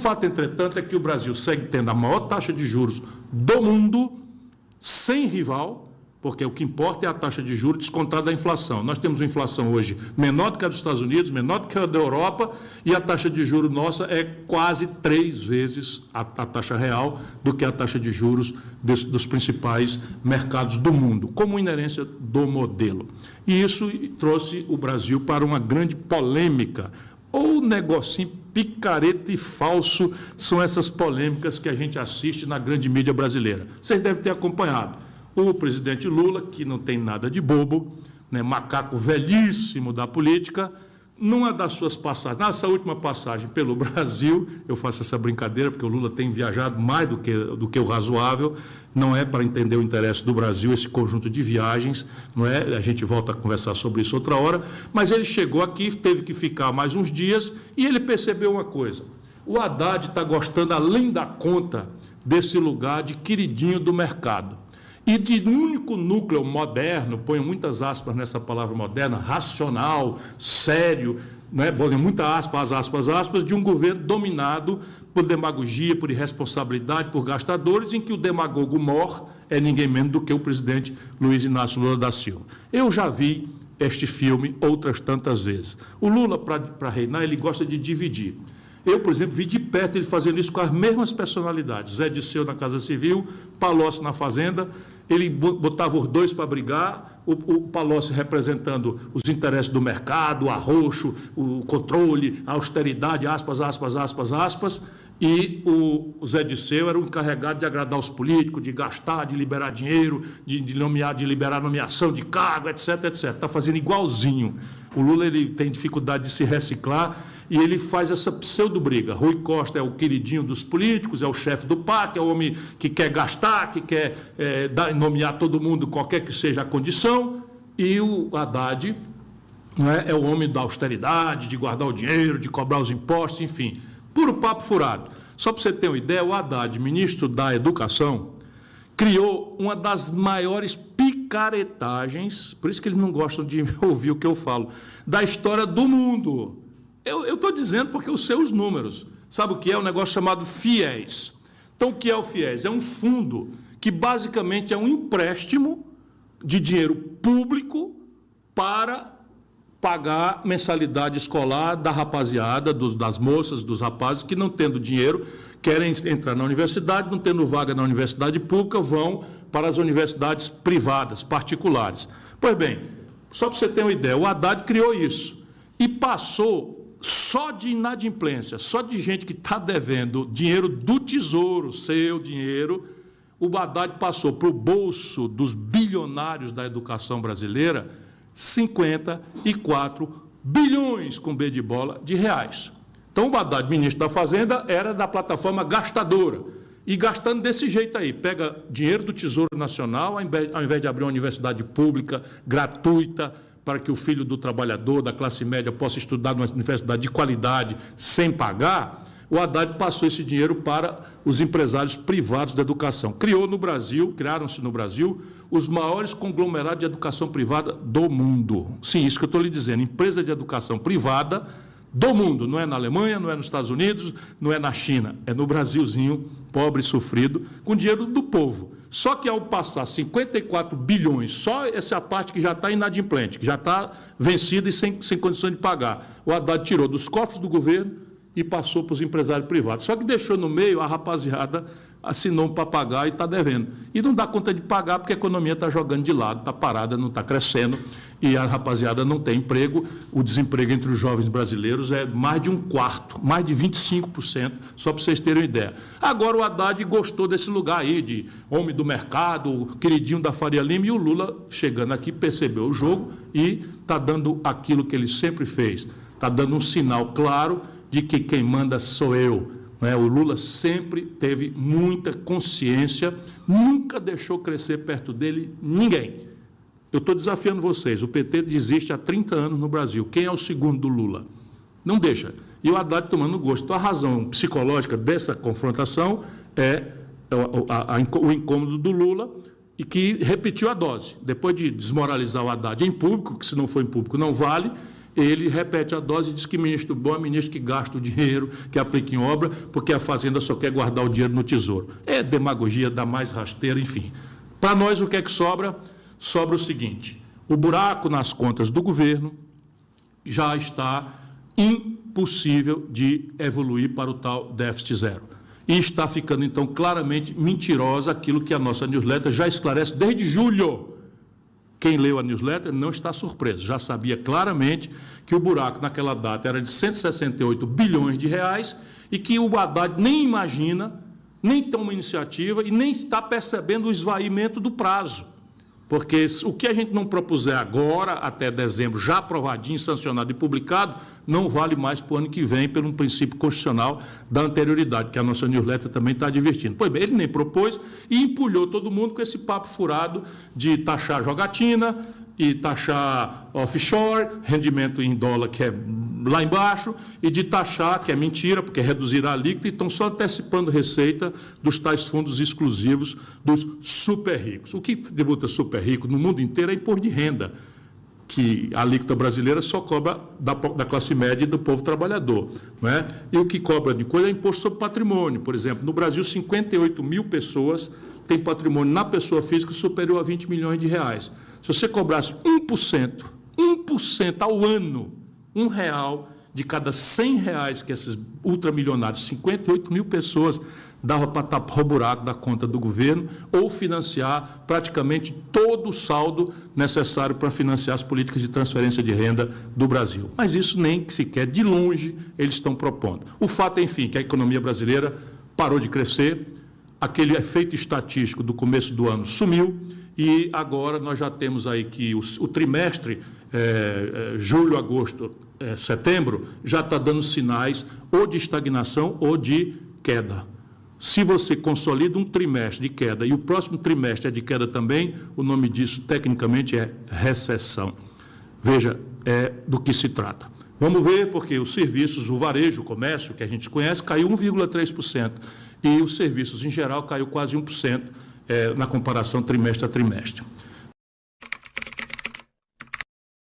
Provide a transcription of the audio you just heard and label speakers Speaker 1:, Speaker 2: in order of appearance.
Speaker 1: fato, entretanto, é que o Brasil segue tendo a maior taxa de juros do mundo, sem rival, porque o que importa é a taxa de juros descontada da inflação. Nós temos uma inflação hoje menor do que a dos Estados Unidos, menor do que a da Europa, e a taxa de juros nossa é quase 3 vezes a taxa real do que a taxa de juros dos principais mercados do mundo, como inerência do modelo. E isso trouxe o Brasil para uma grande polêmica, ou negocinho picareta e falso, são essas polêmicas que a gente assiste na grande mídia brasileira. Vocês devem ter acompanhado. O presidente Lula, que não tem nada de bobo, né, macaco velhíssimo da política, numa das suas passagens, nessa última passagem pelo Brasil, eu faço essa brincadeira porque o Lula tem viajado mais do que o razoável, não é para entender o interesse do Brasil esse conjunto de viagens, não é? A gente volta a conversar sobre isso outra hora, mas ele chegou aqui, teve que ficar mais uns dias e ele percebeu uma coisa: o Haddad está gostando além da conta desse lugar de queridinho do mercado. E de um único núcleo moderno, ponho muitas aspas nessa palavra moderna, racional, sério, né, muitas aspas, de um governo dominado por demagogia, por irresponsabilidade, por gastadores, em que o demagogo mor é ninguém menos do que o presidente Luiz Inácio Lula da Silva. Eu já vi este filme outras tantas vezes. O Lula, para reinar, ele gosta de dividir. Eu, por exemplo, vi de perto ele fazendo isso com as mesmas personalidades. Zé Disseu na Casa Civil, Palocci na Fazenda, ele botava os dois para brigar, o Palocci representando os interesses do mercado, o arroxo, o controle, a austeridade, aspas, e o Zé Disseu era o encarregado de agradar os políticos, de gastar, de liberar dinheiro, de nomear, de liberar nomeação de cargo, etc. Está fazendo igualzinho. O Lula ele tem dificuldade de se reciclar e ele faz essa pseudo-briga. Rui Costa é o queridinho dos políticos, é o chefe do PAC, é o homem que quer gastar, que quer nomear todo mundo, qualquer que seja a condição, e o Haddad, né, é o homem da austeridade, de guardar o dinheiro, de cobrar os impostos, enfim. Puro papo furado. Só para você ter uma ideia, o Haddad, ministro da Educação, criou uma das maiores picaretagens, por isso que eles não gostam de ouvir o que eu falo, da história do mundo. Eu estou dizendo porque eu sei os números. Sabe o que é? Um negócio chamado FIES. Então, o que é o FIES? É um fundo que basicamente é um empréstimo de dinheiro público para pagar mensalidade escolar da rapaziada, das moças, dos rapazes que, não tendo dinheiro, querem entrar na universidade, não tendo vaga na universidade pública, vão para as universidades privadas, particulares. Pois bem, só para você ter uma ideia, o Haddad criou isso e passou só de inadimplência, só de gente que está devendo dinheiro do Tesouro, seu dinheiro, o Haddad passou para o bolso dos bilionários da educação brasileira 54 bilhões, com B de bola, de reais. Então, o Haddad, ministro da Fazenda, era da plataforma gastadora. E gastando desse jeito aí, pega dinheiro do Tesouro Nacional, ao invés de abrir uma universidade pública, gratuita, para que o filho do trabalhador, da classe média, possa estudar numa universidade de qualidade, sem pagar, o Haddad passou esse dinheiro para os empresários privados da educação. Criaram-se no Brasil os maiores conglomerados de educação privada do mundo. Sim, isso que eu estou lhe dizendo, empresa de educação privada do mundo, não é na Alemanha, não é nos Estados Unidos, não é na China, é no Brasilzinho, pobre e sofrido, com dinheiro do povo. Só que ao passar 54 bilhões, só essa parte que já está inadimplente, que já está vencida e sem condição de pagar, o Haddad tirou dos cofres do governo e passou para os empresários privados. Só que deixou no meio, a rapaziada assinou um papagaio e está devendo. E não dá conta de pagar porque a economia está jogando de lado, está parada, não está crescendo, e a rapaziada não tem emprego. O desemprego entre os jovens brasileiros é mais de um quarto, mais de 25%, só para vocês terem uma ideia. Agora o Haddad gostou desse lugar aí, de homem do mercado, queridinho da Faria Lima, e o Lula, chegando aqui, percebeu o jogo e está dando aquilo que ele sempre fez. Está dando um sinal claro de que quem manda sou eu. O Lula sempre teve muita consciência, nunca deixou crescer perto dele ninguém. Eu estou desafiando vocês, o PT existe há 30 anos no Brasil. Quem é o segundo do Lula? Não deixa. E o Haddad tomando gosto. Então, a razão psicológica dessa confrontação é o incômodo do Lula, e que repetiu a dose. Depois de desmoralizar o Haddad em público, que se não for em público não vale, ele repete a dose e diz que ministro bom é ministro que gasta o dinheiro, que aplica em obra, porque a Fazenda só quer guardar o dinheiro no Tesouro. É demagogia da mais rasteira, enfim. Para nós, o que é que sobra? Sobra o seguinte: o buraco nas contas do governo já está impossível de evoluir para o tal déficit zero. E está ficando, então, claramente mentirosa aquilo que a nossa newsletter já esclarece desde julho. Quem leu a newsletter não está surpreso, já sabia claramente que o buraco naquela data era de 168 bilhões de reais e que o Haddad nem imagina, nem toma uma iniciativa e nem está percebendo o esvaimento do prazo. Porque o que a gente não propuser agora, até dezembro, já aprovadinho, sancionado e publicado, não vale mais para o ano que vem, pelo princípio constitucional da anterioridade, que a nossa newsletter também está advertindo. Pois bem, ele nem propôs e empulhou todo mundo com esse papo furado de taxar jogatina e taxar offshore, rendimento em dólar, que é lá embaixo, e de taxar, que é mentira, porque reduzirá a alíquota, e estão só antecipando receita dos tais fundos exclusivos dos super ricos. O que tributa super rico no mundo inteiro é imposto de renda, que a alíquota brasileira só cobra da classe média e do povo trabalhador. Não é? E o que cobra de coisa é imposto sobre patrimônio. Por exemplo, no Brasil, 58 mil pessoas têm patrimônio na pessoa física superior a 20 milhões de reais. Se você cobrasse 1% ao ano, R$1 de cada 100 reais que esses ultramilionários, 58 mil pessoas, dava para tapar o buraco da conta do governo ou financiar praticamente todo o saldo necessário para financiar as políticas de transferência de renda do Brasil. Mas isso nem sequer de longe eles estão propondo. O fato é, enfim, que a economia brasileira parou de crescer, aquele efeito estatístico do começo do ano sumiu, e agora nós já temos aí que o trimestre, julho, agosto, setembro, já está dando sinais ou de estagnação ou de queda. Se você consolida um trimestre de queda e o próximo trimestre é de queda também, o nome disso tecnicamente é recessão. Veja, é do que se trata. Vamos ver, porque os serviços, o varejo, o comércio, que a gente conhece, caiu 1,3%, e os serviços em geral caiu quase 1%, na comparação trimestre a trimestre.